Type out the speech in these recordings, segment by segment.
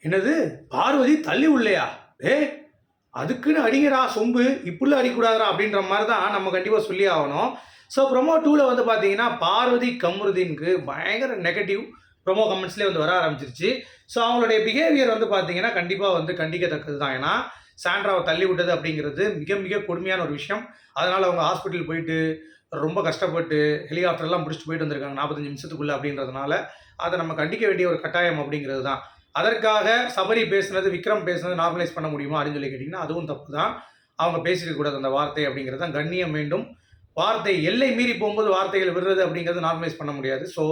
என்னது பார்வதி தள்ளி உள்ளையா? ஏ அதுக்குன்னு அடிங்கடா சொம்பு, இப்படிலாம் அடிக்கூடாதுடா அப்படின்ற மாதிரி தான் நம்ம கண்டிப்பாக சொல்லி ஆகணும். ஸோ ப்ரொமோ 2ல் வந்து பார்த்தீங்கன்னா பார்வதி கமருதீனுக்கு பயங்கர நெகட்டிவ் ப்ரொமோ கமெண்ட்ஸ்லேயே வந்து வர ஆரம்பிச்சிருச்சு. ஸோ அவங்களுடைய பிஹேவியர் வந்து பார்த்தீங்கன்னா கண்டிப்பாக வந்து கண்டிக்கத்தக்கது தான். ஏன்னா சாண்ட்ராவை தள்ளி விட்டது அப்படிங்கிறது மிக மிக கொடுமையான ஒரு விஷயம். அதனால் அவங்க ஹாஸ்பிட்டல் போயிட்டு ரொம்ப கஷ்டப்பட்டு ஹெலிகாப்டர்லாம் பிடிச்சிட்டு போயிட்டு வந்திருக்காங்க 45 நிமிஷத்துக்குள்ளே அப்படின்றதுனால அதை நம்ம கண்டிக்க வேண்டிய ஒரு கட்டாயம் அப்படிங்கிறது தான். அதற்காக சபரி பேசுனது, விக்ரம் பேசுனது நார்மலைஸ் பண்ண முடியுமா அப்படின்னு சொல்லி கேட்டிங்கன்னா அதுவும் தப்பு தான். அவங்க பேசிக்க கூடாது அந்த வார்த்தை அப்படிங்கிறது தான். கண்ணியம் வேண்டும். வார்த்தை எல்லை மீறி போகும்போது வார்த்தைகள் விடுறது அப்படிங்கிறது நார்மலைஸ் பண்ண முடியாது. ஸோ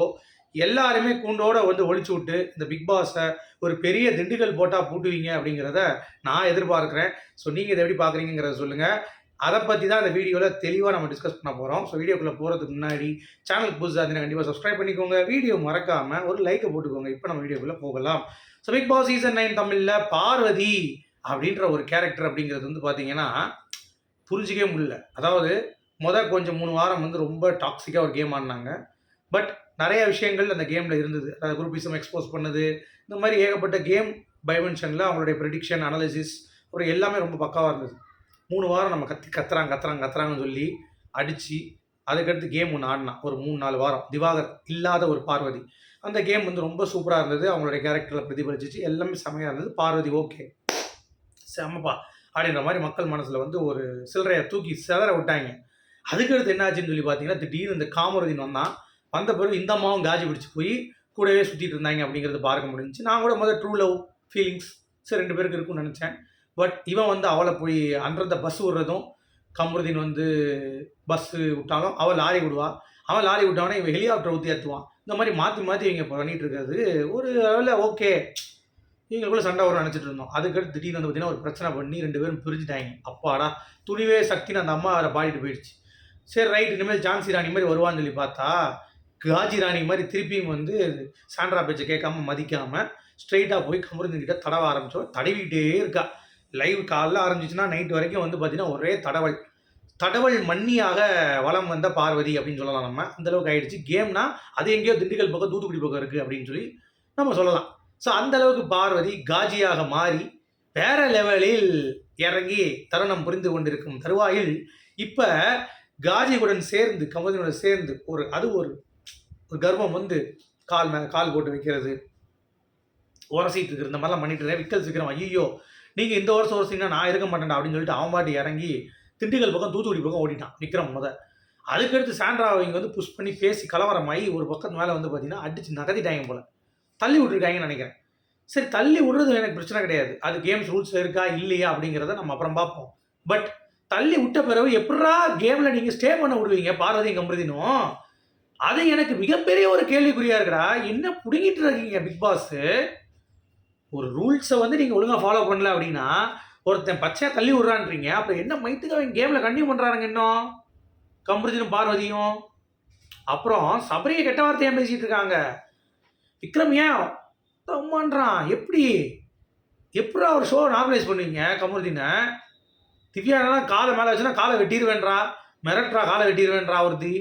எல்லாருமே கூண்டோட வந்து ஒழிச்சு விட்டு இந்த பிக் பாஸை ஒரு பெரிய திண்டுக்கல் போட்டா பூட்டுவீங்க அப்படிங்கிறத நான் எதிர்பார்க்குறேன். ஸோ நீங்கள் இதை எப்படி பார்க்குறீங்கிறத சொல்லுங்கள். அதை பற்றி தான் இந்த வீடியோவில் தெளிவாக நம்ம டிஸ்கஸ் பண்ண போகிறோம். ஸோ வீடியோக்குள்ளே போகிறதுக்கு முன்னாடி சேனலுக்கு புதுசாக இருந்தால் கண்டிப்பாக சப்ஸ்கிரைப் பண்ணிக்கோங்க. வீடியோ மறக்காமல் ஒரு லைக்கை போட்டுக்கோங்க. இப்போ நம்ம வீடியோக்குள்ளே போகலாம். ஸோ பிக் பாஸ் சீசன் 9 தமிழில் பார்வதி அப்படின்ற ஒரு கேரக்டர் அப்படிங்கிறது வந்து பார்த்தீங்கன்னா புரிஞ்சிக்கவே முடியல. அதாவது கொஞ்சம் 3 வாரம் வந்து ரொம்ப டாக்ஸிக்காக ஒரு கேம் ஆடினாங்க. பட் நிறைய விஷயங்கள் அந்த கேமில் இருந்தது. அதாவது குரூப்பிசம் எக்ஸ்போஸ் பண்ணது, இந்த மாதிரி ஏகப்பட்ட கேம் டைமென்ஷனில் அவங்களுடைய ப்ரெடிக்ஷன், அனாலிசிஸ் ஒரு எல்லாமே ரொம்ப பக்காவாக இருந்தது. 3 வாரம் நம்ம கத்துறாங்கன்னு சொல்லி அடித்து அதுக்கடுத்து கேம் ஒன்று ஆடினான் ஒரு 3-4 வாரம். திவாகர் இல்லாத ஒரு பார்வதி. அந்த கேம் வந்து ரொம்ப சூப்பராக இருந்தது. அவங்களுடைய கேரக்டரில் பிரதிபலிச்சிச்சு. எல்லாமே செமையாக இருந்தது. பார்வதி ஓகே செம்மப்பா அப்படின்ற மாதிரி மக்கள் மனசில் வந்து ஒரு சில்லறையை தூக்கி செதற விட்டாங்க. அதுக்கடுத்து என்னாச்சுன்னு சொல்லி பார்த்தீங்கன்னா திடீர்னு இந்த காமருதீன் வந்த பிறகு இந்த அம்மாவும் காஜி பிடிச்சி போய் கூடவே சுற்றிட்டு இருந்தாங்க அப்படிங்கிறது பார்க்க முடிஞ்சிச்சு. நான் கூட முதல்ல ட்ரூ லவ் ஃபீலிங்ஸ் சரி 2 பேருக்கு இருக்குன்னு நினச்சேன். பட் இவன் வந்து அவளை போய் அன்றத பஸ் விடுறதும், கமருதீன் வந்து பஸ்ஸு விட்டாலும் அவள் லாரி விடுவா, அவன் லாரி விட்டவனே இவன் ஹெலிகாப்டர் ஊற்றி ஏற்றுவான். இந்த மாதிரி மாற்றி மாற்றி இவங்க பண்ணிகிட்டு இருக்கிறது ஒரு அளவில் ஓகே இவங்களுக்குள்ள சண்டை வரும் நினச்சிட்டு இருந்தோம். அதுக்கடுத்து திடீர்னு வந்து பார்த்தீங்கன்னா ஒரு பிரச்சனை பண்ணி 2 பேரும் பிரிஞ்சுட்டாங்க. அப்பாடா துணிவே சக்தின்னு அந்த அம்மா அவரை பாடிட்டு போயிடுச்சு. சரி ரைட் இனிமேல் ஜான்சி ராணி மாதிரி வருவான்னு சொல்லி பார்த்தா காஜி ராணி மாதிரி திருப்பியும் வந்து சாண்ட்ரா பேச்சை கேட்காம மதிக்காமல் ஸ்ட்ரெயிட்டாக போய் கமருதீன் கிட்ட தடவ ஆரம்பித்தோம். தடவிக்கிட்டே இருக்கா. லைவ் காலைல ஆரம்பிச்சுன்னா நைட் வரைக்கும் வந்து பார்த்தீங்கன்னா ஒரே தடவல் மண்ணியாக வளம் வந்த பார்வதி அப்படின்னு சொல்லலாம். நம்ம அந்தளவுக்கு ஆகிடுச்சு. கேம்னா அது எங்கேயோ திண்டுக்கல் பக்கம் தூத்துக்குடி பக்கம் இருக்குது அப்படின்னு சொல்லி நம்ம சொல்லலாம். ஸோ அந்தளவுக்கு பார்வதி காஜியாக மாறி வேற லெவலில் இறங்கி தருணம் புரிந்து கொண்டிருக்கும் தருவாயில் இப்போ காஜியுடன் சேர்ந்து கமருதீனுடன் சேர்ந்து ஒரு கர்வம் வந்து கால் மேலே கால் போட்டு வைக்கிறது, உரசிட்டு இருக்கிற இந்த மாதிரிலாம் பண்ணிட்டு இருக்கேன். விக்கல் சீக்கிரம் ஐயோ நீங்கள் இந்த வருஷம் உரசிங்கன்னா நான் இருக்க மாட்டேன்டா அப்படின்னு சொல்லிட்டு அவன் பாட்டி இறங்கி திண்டுக்கல் பக்கம் தூத்துக்குடி பக்கம் ஓடிட்டான் விக்ரம் அதுக்கடுத்து சாண்ட்ராவை இங்கே வந்து புஷ் பண்ணி பேசி கலவரமாகி ஒரு பக்கத்து மேலே வந்து பார்த்தீங்கன்னா அடித்து நகதிட்டாங்க போல், தள்ளி விட்டுருக்காங்கன்னு நினைக்கிறேன். சரி தள்ளி விடுறது எனக்கு பிரச்சனை கிடையாது. அது கேம்ஸ் ரூல்ஸ் இருக்கா இல்லையா அப்படிங்கிறத நம்ம அப்புறம் பார்ப்போம். பட் தள்ளி விட்ட பிறகு எப்படா கேமில் நீங்கள் ஸ்டே பண்ண விடுவீங்க பார்வதியும் கமருதீனும்? அது எனக்கு மிகப்பெரிய ஒரு கேள்விக்குறியாக இருக்கடா. என்ன பிடிங்கிட்டு இருக்கீங்க பிக் பாஸு? ஒரு ரூல்ஸை வந்து நீங்கள் ஒழுங்காக ஃபாலோ பண்ணல அப்படின்னா ஒருத்தன் பச்சையாக தள்ளி விட்றான்றீங்க. அப்புறம் என்ன மைத்துக்கு அவங்க கேமில் கண்டினியூ பண்ணுறானுங்க இன்னும் கமருதீனும் பார்வதியும்? அப்புறம் சபரியை கெட்ட வார்த்தையாக பேசிகிட்டு இருக்காங்க. விக்ரம் ஏன் தம்மான்றான். எப்படா ஒரு ஷோ நார்மலைஸ் பண்ணுவீங்க கமருதீனை? திவ்யாலாம் காலை மேலே வச்சுன்னா காலை வெட்டிடுவேன்றா, மிரட்டுறா காலை வெட்டிடுவேன்றா ஒருத்தி.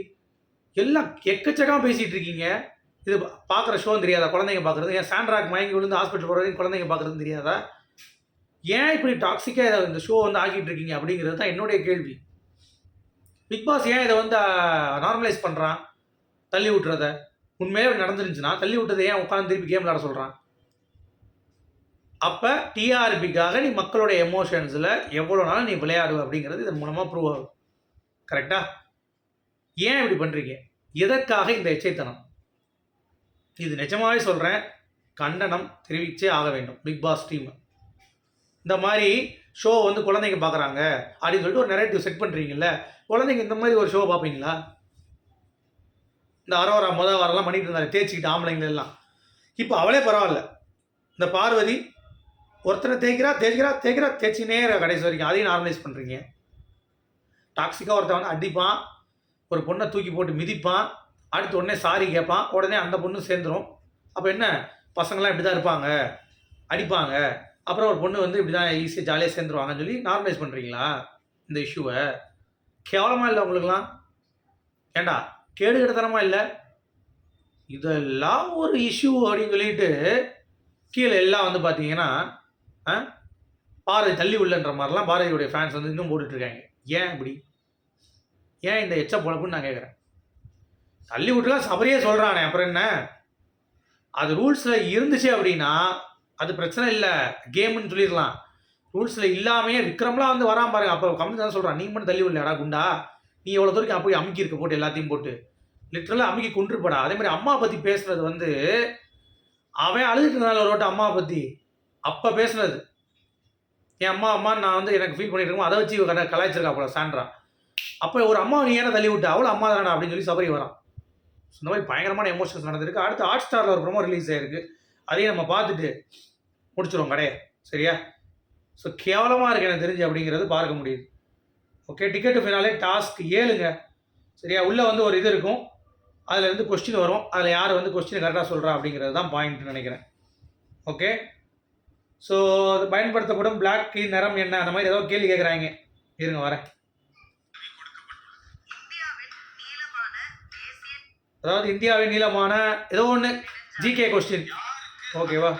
எல்லாம் எக்கச்சக்கமாக பேசிகிட்டு இருக்கீங்க. இது பார்க்குற ஷோ தெரியாதா? குழந்தைங்க பார்க்குறது. ஏன் சாண்ட்ராக்கு மயங்கி விழுந்து ஹாஸ்பிட்டல் போகிறதையும் குழந்தைங்க பார்க்குறதுன்னு தெரியாதா? ஏன் இப்படி டாக்ஸிக்காக இந்த ஷோ வந்து ஆக்கிட்டு இருக்கீங்க அப்படிங்கிறது தான் என்னுடைய கேள்வி. பிக் பாஸ் ஏன் இதை வந்து நார்மலைஸ் பண்ணுறான் தள்ளி விட்டுறத? உண்மையிலே நடந்துருந்துச்சுன்னா தள்ளி விட்டதை ஏன் உட்காந்து திருப்பி கேம் விளாட சொல்கிறான்? அப்போ டிஆர்பிக்காக நீ மக்களோட எமோஷன்ஸில் எவ்வளோ நாளும் நீ விளையாடுவ அப்படிங்கிறது இதன் மூலமாக ப்ரூவ் ஆகும். கரெக்டாக? ஏன் இப்படி பண்ணுறீங்க? எதற்காக இந்த எச்சைத்தனம்? இது நிஜமாகவே சொல்கிறேன், கண்டனம் தெரிவிச்சே ஆக வேண்டும். பிக் பாஸ் டீம் இந்த மாதிரி ஷோ வந்து குழந்தைங்க பார்க்குறாங்க அப்படின்னு சொல்லிட்டு ஒரு நெரேட்டிவ் செட் பண்ணுறீங்கல்ல, குழந்தைங்க இந்த மாதிரி ஒரு ஷோ பார்ப்பீங்களா? இந்த வாரம் வாரம்லாம் பண்ணிட்டு இருந்தாரு தேய்ச்சிக்கிட்டு ஆம்பளைங்க எல்லாம். இப்போ அவளே பரவாயில்ல. இந்த பார்வதி ஒருத்தனை தேய்ச்சினே கடைசி வரைக்கும் அதையும் நார்மலைஸ் பண்ணுறீங்க. டாக்ஸிக்காக ஒருத்தன் வந்து அடிப்பான், ஒரு பொண்ணை தூக்கி போட்டு மிதிப்பான், அடுத்து உடனே சாரி கேட்பான், உடனே அந்த பொண்ணு சேர்ந்துடும். அப்போ என்ன பசங்களாம் இப்படி தான் இருப்பாங்க, அடிப்பாங்க, அப்புறம் ஒரு பொண்ணு வந்து இப்படி தான் ஈஸியாக ஜாலியாக சேர்ந்துருவாங்கன்னு சொல்லி நார்மலைஸ் பண்ணுறீங்களா இந்த இஷ்யூவை? கேவலமாக இல்லை உங்களுக்குலாம்? ஏண்டா கேடு கெடுத்தனமாக இல்லை? இதெல்லாம் ஒரு இஷ்யூ அப்படின்னு சொல்லிட்டு கீழே எல்லாம் வந்து பார்த்தீங்கன்னா பாரதி தள்ளி உள்ளன்ற மாதிரிலாம் பாரதியுடைய ஃபேன்ஸ் வந்து இன்னும் போட்டுட்ருக்காங்க. ஏன் இப்படி? ஏன் இந்த எச்ச பொழப்புன்னு நான் கேட்குறேன். தள்ளி விட்டுலாம் சபரியே சொல்கிறானே, அப்புறம் என்ன? அது ரூல்ஸில் இருந்துச்சு அப்படின்னா அது பிரச்சனை இல்லை, கேமுன்னு சொல்லிடலாம். ரூல்ஸில் இல்லாமையே விக்ரம்லாம் வந்து வரான் பாருங்க. அப்போ கமெண்ட் தான் சொல்கிறான், நீ மட்டும் தள்ளி விடலடா குண்டா, நீ எவ்வளோ தூரம் போய் அமுக்கி இருக்க போட்டு எல்லாத்தையும் போட்டு லிட்டரலாக அமுக்கி கொண்டுருப்படா. அதே மாதிரி அம்மா பற்றி பேசுறது வந்து அவன் அழுதுட்டு இருந்தாலும் ஒரு வாட்டி அம்மாவை பற்றி அப்போ பேசுனது. என் அம்மான்னு நான் வந்து எனக்கு ஃபீல் பண்ணிட்டு இருக்கோம், அதை வச்சு கலாய்ச்சிருக்கா போல சாண்ட்ரா. அப்போ ஒரு அம்மா நீ ஏன்னா தள்ளி விட்டு, அவளும் அம்மா தானே அப்படின்னு சொல்லி சபரி வரான். இந்த மாதிரி பயங்கரமான எமோஷன்ஸ் நடந்திருக்கு. அடுத்து ஹாட் ஸ்டாரில் ஒரு ப்ரோமோ ரிலீஸ் ஆயிருக்கு, அதையும் நம்ம பார்த்துட்டு முடிச்சிடும் கடையை. சரியா? ஸோ கேவலமாக இருக்குது எனக்கு தெரிஞ்சு அப்படிங்கிறது பார்க்க முடியுது. ஓகே, டிக்கெட்டு ஃபினாலே டாஸ்க் 7ங்க. சரியா? உள்ளே வந்து ஒரு இது இருக்கும், அதில் இருந்து கொஸ்டின் வரும், அதில் யார் வந்து கொஸ்டின் கரெக்டாக சொல்கிறா அப்படிங்கிறது தான் பாயிண்ட்னு நினைக்கிறேன். ஓகே, ஸோ அது பயன்படுத்தப்படும் பிளாக் கீ நிறம் என்ன, அந்த மாதிரி ஏதோ கேள்வி கேட்குறாங்க. இருங்க வரேன். அதாவது இந்தியாவின் நீளமான ஏதோ ஒன்று ஜிகே கொஸ்டின். ஓகேவா?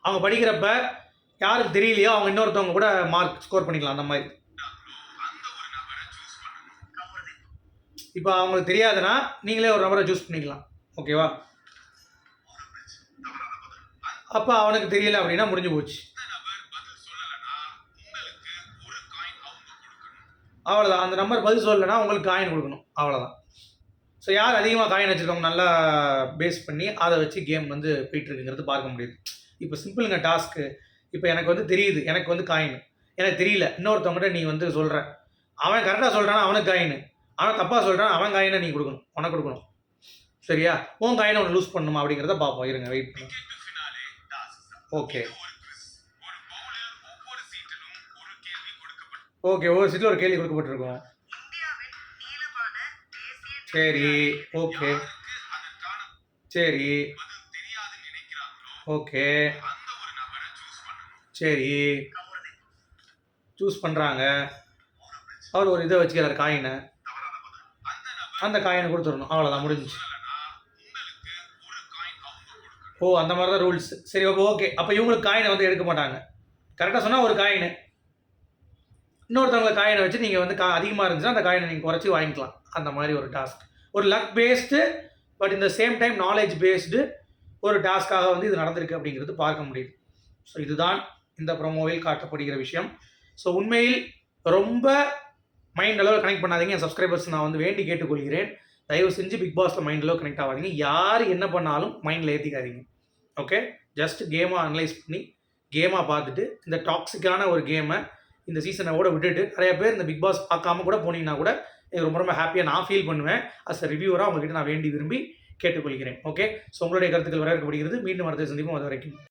அவங்க படிக்கிறப்ப யாருக்கு தெரியலையோ அவங்க இன்னொருத்தவங்க கூட மார்க் ஸ்கோர் பண்ணிக்கலாம். அந்த மாதிரி இப்போ அவங்களுக்கு தெரியாதுன்னா நீங்களே ஒரு நபரை சூஸ் பண்ணிக்கலாம். ஓகேவா? அப்போ அவனுக்கு தெரியல அப்படின்னா முடிஞ்சு போச்சு, அவ்வளோதான். அந்த நம்பர் பதில் சொல்லலைன்னா உங்களுக்கு காயின் கொடுக்கணும், அவ்வளோதான். ஸோ யார் அதிகமாக காயின் வச்சுருக்கவங்க நல்லா பேஸ் பண்ணி அதை வச்சு கேம் வந்து போயிட்டுருக்குங்கிறது பார்க்க முடியுது. இப்போ சிம்பிளுங்க டாஸ்க்கு. இப்போ எனக்கு வந்து தெரியுது, எனக்கு வந்து காயின், எனக்கு தெரியல, இன்னொருத்தவங்ககிட்ட நீ வந்து சொல்கிற, அவன் கரெக்டாக சொல்கிறானா அவனுக்கு காயின், அவன் தப்பாக சொல்கிறான் அவன் காயினை நீ கொடுக்கணும், உனக்கு கொடுக்கணும். சரியா? உன் காயினை ஒன்று லூஸ் பண்ணணுமா அப்படிங்கிறத பார்ப்போம். இருங்க, வெயிட் பண்ணு. ஓகே ஓகே, ஒவ்வொரு சீட்டில் ஒரு கேள்வி கொடுக்கப்பட்டிருக்கும். சரி, ஓகே, சரி, ஓகே, சரி, சூஸ் பண்ணுறாங்க. அவர் ஒரு இதை வச்சுக்கிறார் காயினை, அந்த காயினை கொடுத்துடணும், அவ்வளோதான், முடிஞ்சிச்சு. ஓ, அந்த மாதிரி தான் ரூல்ஸ். சரி, ஓகே. அப்போ இவங்களுக்கு காயினை வந்து எடுக்க மாட்டாங்க. கரெக்டாக சொன்னால் ஒரு காயினு, இன்னொருத்தவங்களை காயினை வச்சு நீங்கள் வந்து அதிகமாக இருந்துச்சுன்னா அந்த காயினை நீங்கள் குறைச்சி வாங்கிக்கலாம். அந்த மாதிரி ஒரு டாஸ்க், ஒரு லக் பேஸ்டு பட் இந்த சேம் டைம் நாலேஜ் பேஸ்டு ஒரு டாஸ்க்காக வந்து இது நடந்திருக்கு அப்படிங்கிறது பார்க்க முடியுது. ஸோ இதுதான் இந்த ப்ரோமோவில் காட்டப்படுகிற விஷயம். ஸோ உண்மையில் ரொம்ப மைண்ட் அளவில் கனெக்ட் பண்ணாதீங்க. என் சப்ஸ்கிரைபர்ஸ் நான் வந்து வேண்டி கேட்டுக்கொள்கிறேன், தயவு செஞ்சு பிக் பாஸில் மைண்ட் அளவு கனெக்ட் ஆகாதீங்க. யார் என்ன பண்ணாலும் மைண்டில் ஏற்றிக்காதீங்க. ஓகே, ஜஸ்ட் கேமாக அனலைஸ் பண்ணி கேமாக பார்த்துட்டு இந்த டாக்ஸிக்கான ஒரு கேமை இந்த சீசனோட விட்டுட்டு நிறைய பேர் இந்த பிக் பாஸ் பார்க்காம கூட போனீங்கன்னா கூட எனக்கு ரொம்ப ரொம்ப ஹாப்பியாக நான் ஃபீல் பண்ணுவேன். அஸ் அ ரிவ்யூவராக உங்ககிட்ட நான் வேண்டி விரும்பி கேட்டுக்கொள்கிறேன். ஓகே, ஸோ உங்களுடைய கருத்துக்கள் வரவேற்கப்படுகிறது. மீண்டும் அடுத்த சந்திப்போம். அது வரைக்கும்